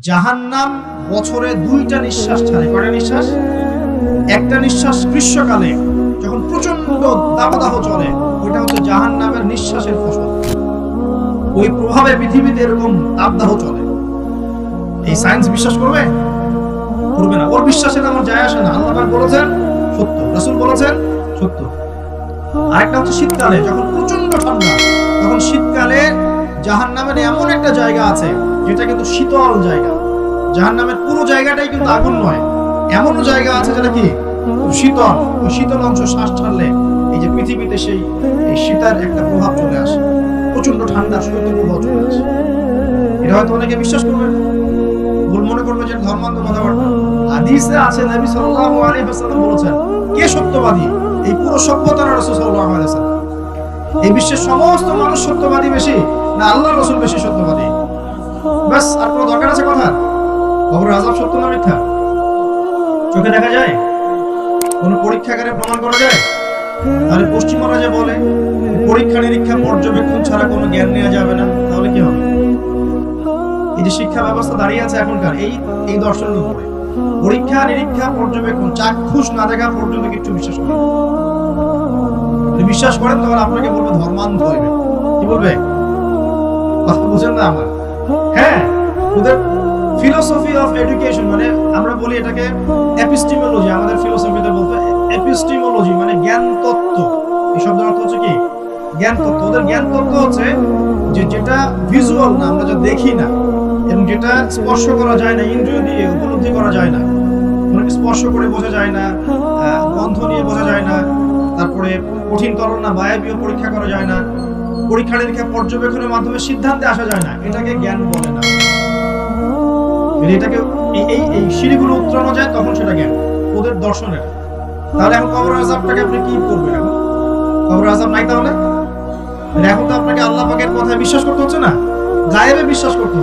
জাহান্নাম বছরে 2টা নিঃশ্বাস ছাড়ে। কয়টা নিঃশ্বাস? একটা নিঃশ্বাস গ্রীষ্মকালে যখন প্রচন্ড দাবদাহ চলে, ওইটা হচ্ছে জাহান্নামের নিঃশ্বাসের ফসল। ওই প্রভাবে পৃথিবীতে এরকম দাবদাহ চলে। এই সায়েন্স বিশ্বাস করবে? করবে না। ওর বিশ্বাসের আমার যায় আসে না। আল্লাহ পাক বলেছেন সত্য, রাসূল বলেছেন সত্য। আরেকটা হচ্ছে শীতকালে যখন প্রচন্ড ঠান্ডা, তখন শীতকালে জাহান্নামের এমন একটা জায়গা আছে যেটা কিন্তু শীতল জায়গা। জাহান্নামের পুরো জায়গাটাই কিন্তু আগুন নয়, এমন জায়গা আছে যেটা কি শীতল। ওই শীতল অংশ শ্বাস ছাড়লে এই যে পৃথিবীতে সেই শীতের একটা প্রভাব চলে আসে, প্রচন্ড ঠান্ডা শৈত্য প্রভাব চলে আসে। এটা হয়তো অনেকে বিশ্বাস করবে, ভুল মনে করবে যে ধর্মান্ধ কথাবার্তা। হাদিসে আছে নবী সাল্লাল্লাহু আলাইহি ওয়াসাল্লাম বলেছেন, কে সত্যবাদী? এই পুরো সভ্যতার রাসূল সাল্লাল্লাহু আলাইহি ওয়াসাল্লাম। এই বিশ্বের সমস্ত মানুষ সত্যবাদী বেশি না আল্লাহর রাসূল বেশি সত্যবাদী? বাস, আর কোনো দরকার আছে কথা? কবরের আযাব সত্য না মিথ্যা? চোখে দেখা যায়? কোন পরীক্ষাগারে প্রমাণ করা যায়? তাহলে পশ্চিমারা যে বলে পরীক্ষা নিরীক্ষা পর্যবেক্ষণ ছাড়া কোনো জ্ঞান নেওয়া যাবে না, তাহলে কি হবে? এই যে শিক্ষা ব্যবস্থা দাঁড়িয়ে আছে এখনকার এই দর্শনের উপরে, পরীক্ষা নিরীক্ষা পর্যবেক্ষণ চাক্ষুষ না দেখা পর্যন্ত কিছু বিশ্বাস করেন। যদি বিশ্বাস করেন তাহলে আপনাকে বলবে ধর্মান্ধ হইবে। কি বলবে? কথা বুঝেন না আমার? হ্যাঁ, ওদের ফিলোসফি অফ এডুকেশন, মানে আমরা বলি এটাকে এপিস্টিমোলজি, আমাদের ফিলোসফিতে বলতে এপিস্টিমোলজি মানে জ্ঞান তত্ত্ব। এই শব্দের অর্থ হচ্ছে কি? জ্ঞান তত্ত্ব। ওদের জ্ঞান তত্ত্ব হচ্ছে যে যেটা ভিজুয়াল না, আমরা যা দেখি না, এবং যেটা স্পর্শ করা যায় না, ইন্দ্রিয় দিয়ে উপলব্ধি করা যায় না, মানে স্পর্শ করে বোঝা যায় না, গন্ধ নিয়ে বোঝা যায় না, তারপরে কঠিন তরল না বায়বীয় পরীক্ষা করা যায় না, পরীক্ষা নিরীক্ষা পর্যবেক্ষণের মাধ্যমে সিদ্ধান্তে আসা যায় না, এটাকে জ্ঞান বলে না। এটাকে এই সিঁড়িগুলো উত্তরানো যায় তখন সেটা জ্ঞান, ওদের দর্শনের। তাহলে এখন কবর আযাবটাকে আপনি কি করবেন? এখন কবর আযাব নাই, তাহলে এখন তো আপনাকে আল্লাহ পাকের কথায় বিশ্বাস করতে হচ্ছে না, গায়েবে বিশ্বাস করতে হচ্ছে।